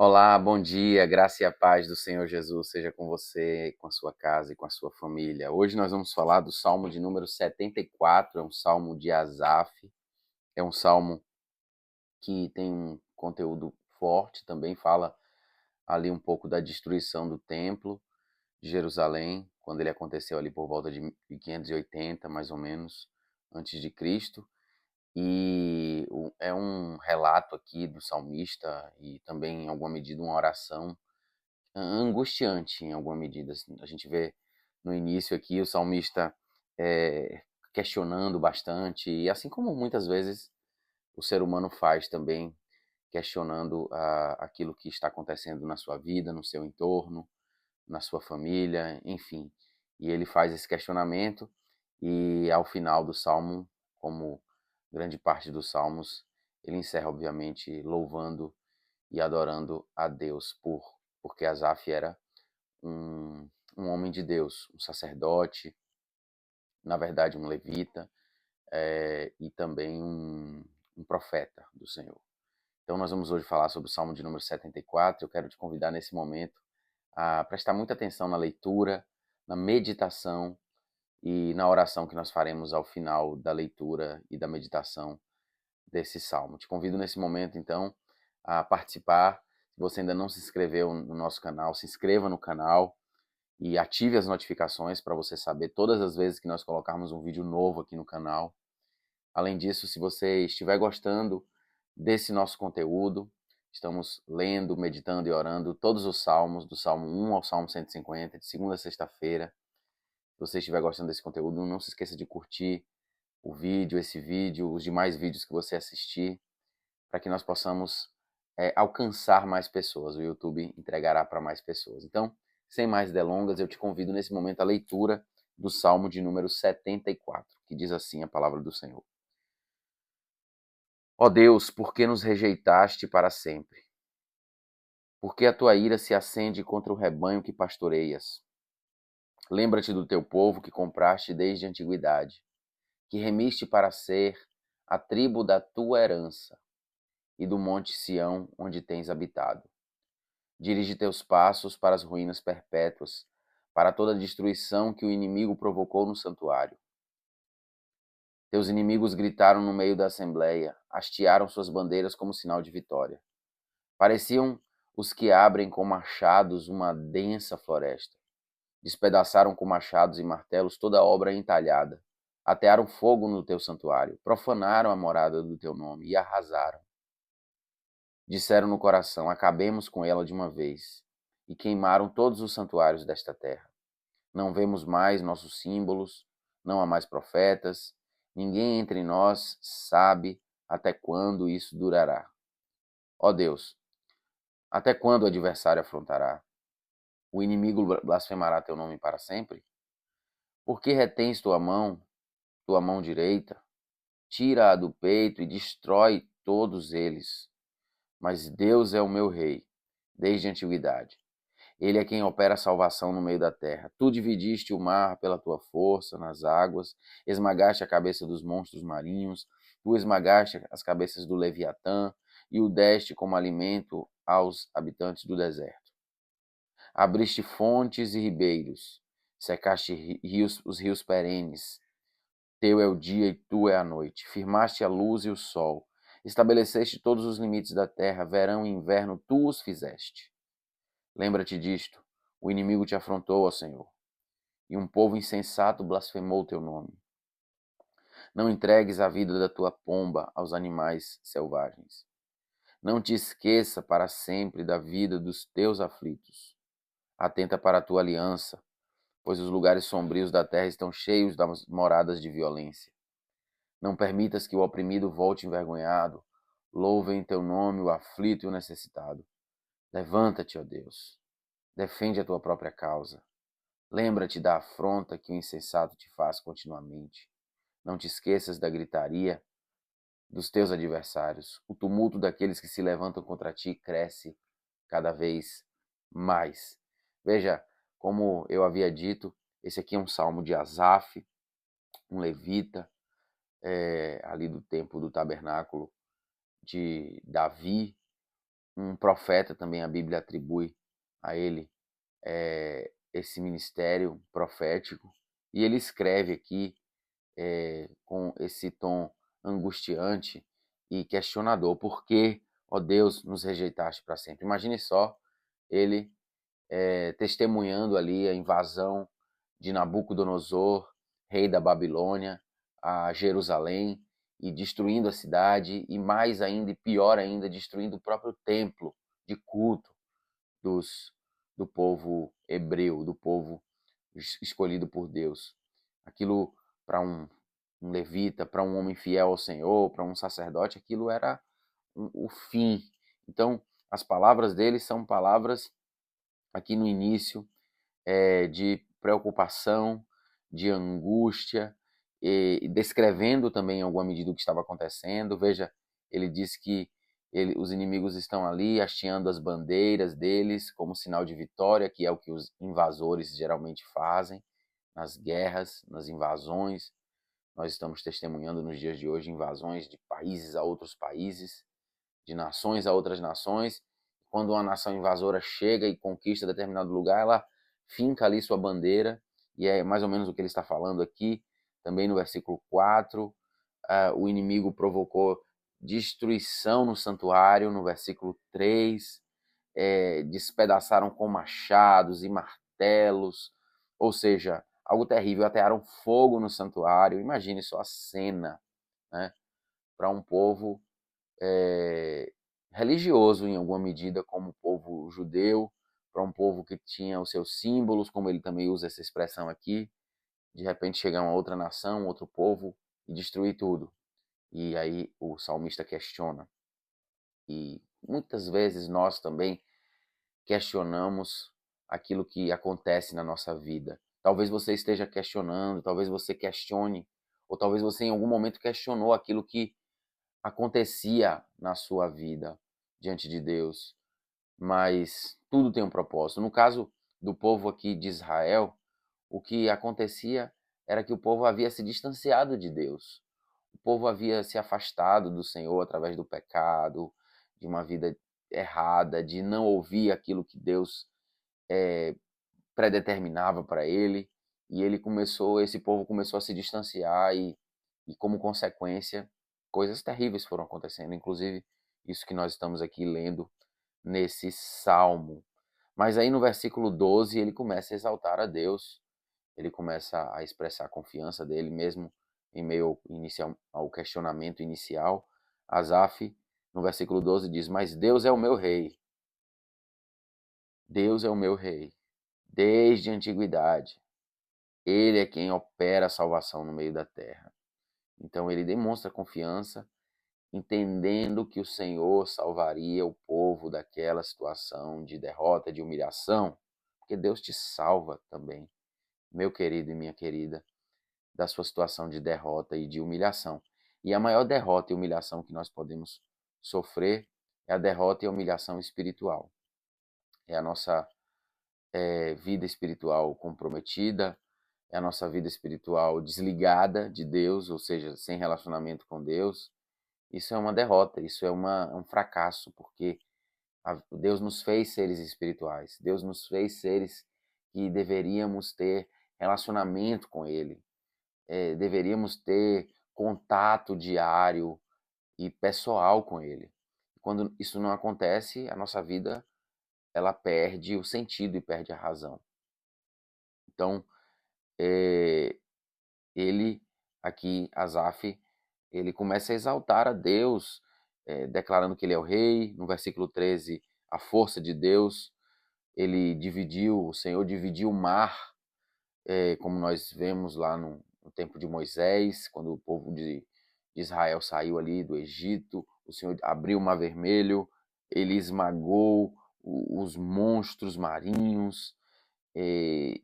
Olá, bom dia, graça e a paz do Senhor Jesus seja com você, com a sua casa e com a sua família. Hoje nós vamos falar do Salmo de número 74, é um salmo de Asaf, é um salmo que tem um conteúdo forte, também fala ali um pouco da destruição do templo de Jerusalém, quando ele aconteceu ali por volta de 580, mais ou menos, antes de Cristo. E é um relato aqui do salmista e também, em alguma medida, uma oração angustiante em alguma medida. Assim. A gente vê no início aqui o salmista questionando bastante, e assim como muitas vezes o ser humano faz também, questionando aquilo que está acontecendo na sua vida, no seu entorno, na sua família, enfim. E ele faz esse questionamento, e ao final do salmo, como grande parte dos salmos, ele encerra, obviamente, louvando e adorando a Deus, porque Asaf era um, um homem de Deus, um sacerdote, na verdade um levita, e também um profeta do Senhor. Então nós vamos hoje falar sobre o Salmo de número 74. Eu quero te convidar nesse momento a prestar muita atenção na leitura, na meditação e na oração que nós faremos ao final da leitura e da meditação desse salmo. Te convido nesse momento, então, a participar. Se você ainda não se inscreveu no nosso canal, se inscreva no canal e ative as notificações para você saber todas as vezes que nós colocarmos um vídeo novo aqui no canal. Além disso, se você estiver gostando desse nosso conteúdo, estamos lendo, meditando e orando todos os salmos, do Salmo 1 ao Salmo 150, de segunda a sexta-feira. Se você estiver gostando desse conteúdo, não se esqueça de curtir o vídeo, esse vídeo, os demais vídeos que você assistir, para que nós possamos alcançar mais pessoas. O YouTube entregará para mais pessoas. Então, sem mais delongas, eu te convido nesse momento à leitura do Salmo de número 74, que diz assim a palavra do Senhor. Ó Deus, por que nos rejeitaste para sempre? Por que a tua ira se acende contra o rebanho que pastoreias? Lembra-te do teu povo que compraste desde a antiguidade, que remiste para ser a tribo da tua herança e do monte Sião, onde tens habitado. Dirige teus passos para as ruínas perpétuas, para toda a destruição que o inimigo provocou no santuário. Teus inimigos gritaram no meio da assembleia, hastearam suas bandeiras como sinal de vitória. Pareciam os que abrem com machados uma densa floresta. Despedaçaram com machados e martelos toda a obra entalhada. Atearam fogo no teu santuário, profanaram a morada do teu nome e arrasaram. Disseram no coração: acabemos com ela de uma vez. E queimaram todos os santuários desta terra. Não vemos mais nossos símbolos, não há mais profetas, ninguém entre nós sabe até quando isso durará. Ó Deus, até quando o adversário afrontará? O inimigo blasfemará teu nome para sempre? Por que retens tua mão direita? Tira-a do peito e destrói todos eles. Mas Deus é o meu rei, desde a antiguidade. Ele é quem opera a salvação no meio da terra. Tu dividiste o mar pela tua força nas águas, esmagaste a cabeça dos monstros marinhos, tu esmagaste as cabeças do Leviatã e o deste como alimento aos habitantes do deserto. Abriste fontes e ribeiros, secaste os rios perenes. Teu é o dia e tu é a noite. Firmaste a luz e o sol. Estabeleceste todos os limites da terra, verão e inverno, tu os fizeste. Lembra-te disto: o inimigo te afrontou, ó Senhor, e um povo insensato blasfemou teu nome. Não entregues a vida da tua pomba aos animais selvagens. Não te esqueça para sempre da vida dos teus aflitos. Atenta para a tua aliança, pois os lugares sombrios da terra estão cheios das moradas de violência. Não permitas que o oprimido volte envergonhado. Louve em teu nome o aflito e o necessitado. Levanta-te, ó Deus. Defende a tua própria causa. Lembra-te da afronta que o insensato te faz continuamente. Não te esqueças da gritaria dos teus adversários. O tumulto daqueles que se levantam contra ti cresce cada vez mais. Veja, como eu havia dito, esse aqui é um salmo de Asaf, um levita, ali do tempo do tabernáculo de Davi, um profeta também, a Bíblia atribui a ele esse ministério profético, e ele escreve aqui com esse tom angustiante e questionador: por que, ó Deus, nos rejeitaste para sempre? Imagine só ele testemunhando ali a invasão de Nabucodonosor, rei da Babilônia, a Jerusalém, e destruindo a cidade, e mais ainda, e pior ainda, destruindo o próprio templo de culto dos, do povo hebreu, do povo escolhido por Deus. Aquilo para um levita, para um homem fiel ao Senhor, para um sacerdote, aquilo era o fim. Então, as palavras dele são palavras aqui no início de preocupação, de angústia, e descrevendo também em alguma medida o que estava acontecendo. Veja, ele diz que os inimigos estão ali hasteando as bandeiras deles como sinal de vitória, que é o que os invasores geralmente fazem nas guerras, nas invasões. Nós estamos testemunhando nos dias de hoje invasões de países a outros países, de nações a outras nações. Quando uma nação invasora chega e conquista determinado lugar, ela finca ali sua bandeira, e é mais ou menos o que ele está falando aqui, também no versículo 4. O inimigo provocou destruição no santuário, no versículo 3. Despedaçaram com machados e martelos, ou seja, algo terrível, atearam fogo no santuário. Imagine só a cena, né, para um povo religioso em alguma medida, como o povo judeu, para um povo que tinha os seus símbolos, como ele também usa essa expressão aqui, de repente chegar uma outra nação, outro povo e destruir tudo. E aí o salmista questiona. E muitas vezes nós também questionamos aquilo que acontece na nossa vida. Talvez você esteja questionando, talvez você questione, ou talvez você em algum momento questionou aquilo que acontecia na sua vida diante de Deus, mas tudo tem um propósito. No caso do povo aqui de Israel, o que acontecia era que o povo havia se distanciado de Deus. O povo havia se afastado do Senhor através do pecado, de uma vida errada, de não ouvir aquilo que Deus predeterminava para ele, e esse povo começou a se distanciar e como consequência, coisas terríveis foram acontecendo, inclusive isso que nós estamos aqui lendo nesse salmo. Mas aí no versículo 12 ele começa a exaltar a Deus, ele começa a expressar a confiança dele mesmo em meio ao questionamento inicial. Asaf, no versículo 12 diz: mas Deus é o meu rei, Deus é o meu rei, desde a antiguidade. Ele é quem opera a salvação no meio da terra. Então ele demonstra confiança, entendendo que o Senhor salvaria o povo daquela situação de derrota, de humilhação, porque Deus te salva também, meu querido e minha querida, da sua situação de derrota e de humilhação. E a maior derrota e humilhação que nós podemos sofrer é a derrota e a humilhação espiritual. É a nossa vida espiritual comprometida, é a nossa vida espiritual desligada de Deus, ou seja, sem relacionamento com Deus. Isso é uma derrota, isso é um fracasso, porque Deus nos fez seres espirituais, Deus nos fez seres que deveríamos ter relacionamento com Ele, deveríamos ter contato diário e pessoal com Ele. Quando isso não acontece, a nossa vida ela perde o sentido e perde a razão. Então, ele aqui, Asaf, ele começa a exaltar a Deus, declarando que ele é o rei. No versículo 13, a força de Deus, o Senhor dividiu o mar, como nós vemos lá no tempo de Moisés, quando o povo de Israel saiu ali do Egito, o Senhor abriu o mar vermelho, ele esmagou os monstros marinhos, e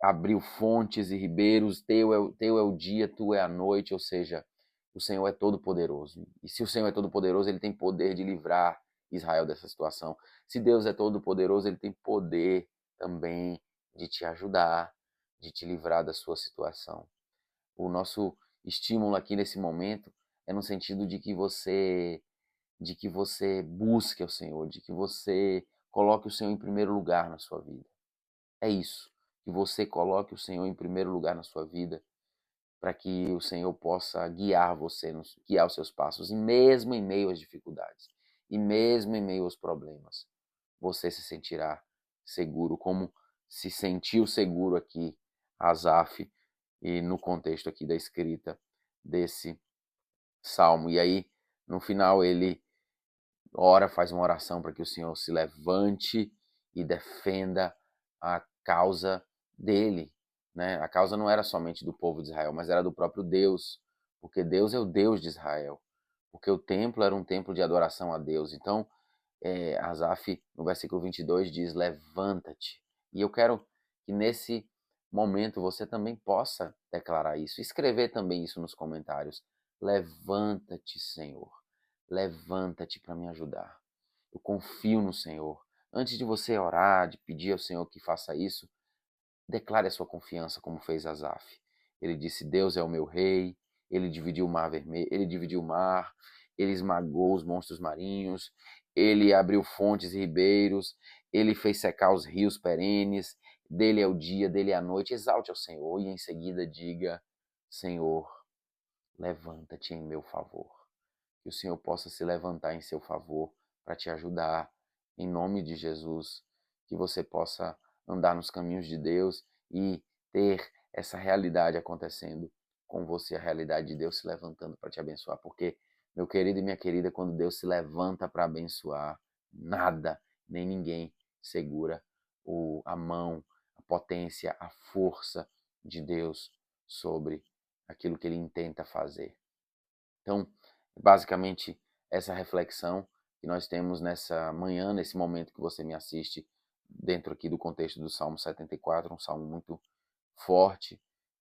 abriu fontes e ribeiros, teu é o dia, tu é a noite, ou seja, o Senhor é todo poderoso. E se o Senhor é todo poderoso, ele tem poder de livrar Israel dessa situação. Se Deus é todo poderoso, ele tem poder também de te ajudar, de te livrar da sua situação. O nosso estímulo aqui nesse momento é no sentido de que você de que você busque ao Senhor, de que você coloque o Senhor em primeiro lugar na sua vida. É isso, que você coloque o Senhor em primeiro lugar na sua vida, para que o Senhor possa guiar você, guiar os seus passos, e mesmo em meio às dificuldades, e mesmo em meio aos problemas, você se sentirá seguro, como se sentiu seguro aqui Asaf, e no contexto aqui da escrita desse salmo. E aí, no final, ele ora, faz uma oração para que o Senhor se levante e defenda a causa dele, né? A causa não era somente do povo de Israel, mas era do próprio Deus, porque Deus é o Deus de Israel, porque o templo era um templo de adoração a Deus. Então, Asaf, no versículo 22, diz: levanta-te. E eu quero que nesse momento você também possa declarar isso, escrever também isso nos comentários. Levanta-te, Senhor. Levanta-te para me ajudar. Eu confio no Senhor. Antes de você orar, de pedir ao Senhor que faça isso, declare a sua confiança, como fez Asaf. Ele disse: Deus é o meu rei. Ele dividiu o mar vermelho, ele dividiu o mar, ele esmagou os monstros marinhos, ele abriu fontes e ribeiros, ele fez secar os rios perenes. Dele é o dia, dele é a noite. Exalte ao Senhor e em seguida diga: Senhor, levanta-te em meu favor. Que o Senhor possa se levantar em seu favor para te ajudar, em nome de Jesus. Que você possa andar nos caminhos de Deus e ter essa realidade acontecendo com você, a realidade de Deus se levantando para te abençoar. Porque, meu querido e minha querida, quando Deus se levanta para abençoar, nada nem ninguém segura a mão, a potência, a força de Deus sobre aquilo que ele intenta fazer. Então, basicamente, essa reflexão que nós temos nessa manhã, nesse momento que você me assiste, dentro aqui do contexto do Salmo 74, um salmo muito forte,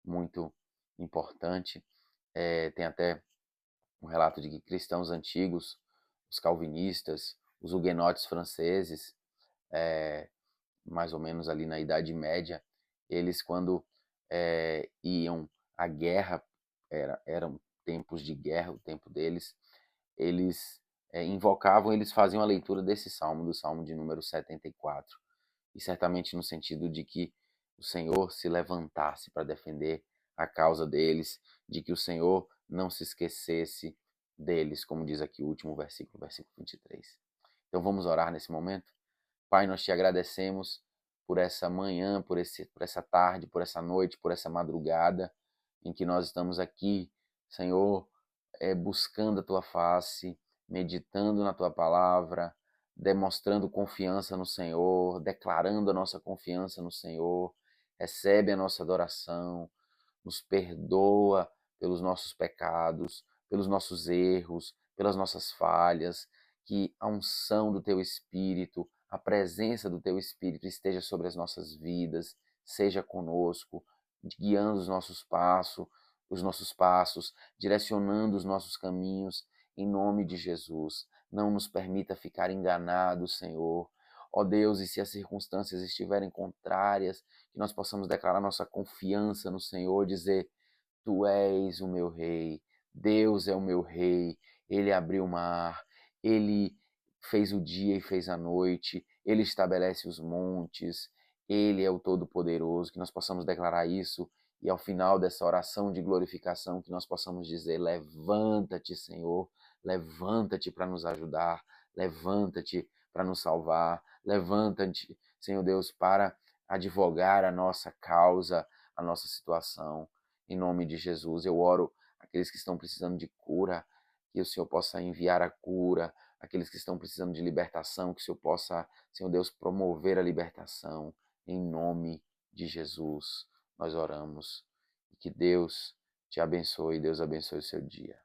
muito importante. Tem até um relato de que cristãos antigos, os calvinistas, os huguenotes franceses, mais ou menos ali na Idade Média, eles quando iam à guerra, eram tempos de guerra, o tempo deles, eles invocavam, eles faziam a leitura desse salmo, do salmo de número 74, e certamente no sentido de que o Senhor se levantasse para defender a causa deles, de que o Senhor não se esquecesse deles, como diz aqui o último versículo, versículo 23. Então vamos orar nesse momento? Pai, nós te agradecemos por essa manhã, por essa tarde, por essa noite, por essa madrugada em que nós estamos aqui, Senhor, buscando a tua face, meditando na tua palavra, demonstrando confiança no Senhor, declarando a nossa confiança no Senhor. Recebe a nossa adoração, nos perdoa pelos nossos pecados, pelos nossos erros, pelas nossas falhas, que a unção do teu Espírito, a presença do teu Espírito esteja sobre as nossas vidas, seja conosco, guiando os nossos passos, direcionando os nossos caminhos, em nome de Jesus. Não nos permita ficar enganados, Senhor. Ó Deus, e se as circunstâncias estiverem contrárias, que nós possamos declarar nossa confiança no Senhor, dizer: Tu és o meu rei, Deus é o meu rei, Ele abriu o mar, Ele fez o dia e fez a noite, Ele estabelece os montes, Ele é o Todo-Poderoso. Que nós possamos declarar isso e ao final dessa oração de glorificação que nós possamos dizer: levanta-te, Senhor, levanta-te para nos ajudar, levanta-te para nos salvar, levanta-te, Senhor Deus, para advogar a nossa causa, a nossa situação. Em nome de Jesus, eu oro aqueles que estão precisando de cura, que o Senhor possa enviar a cura, aqueles que estão precisando de libertação, que o Senhor possa, Senhor Deus, promover a libertação. Em nome de Jesus, nós oramos. E que Deus te abençoe, Deus abençoe o seu dia.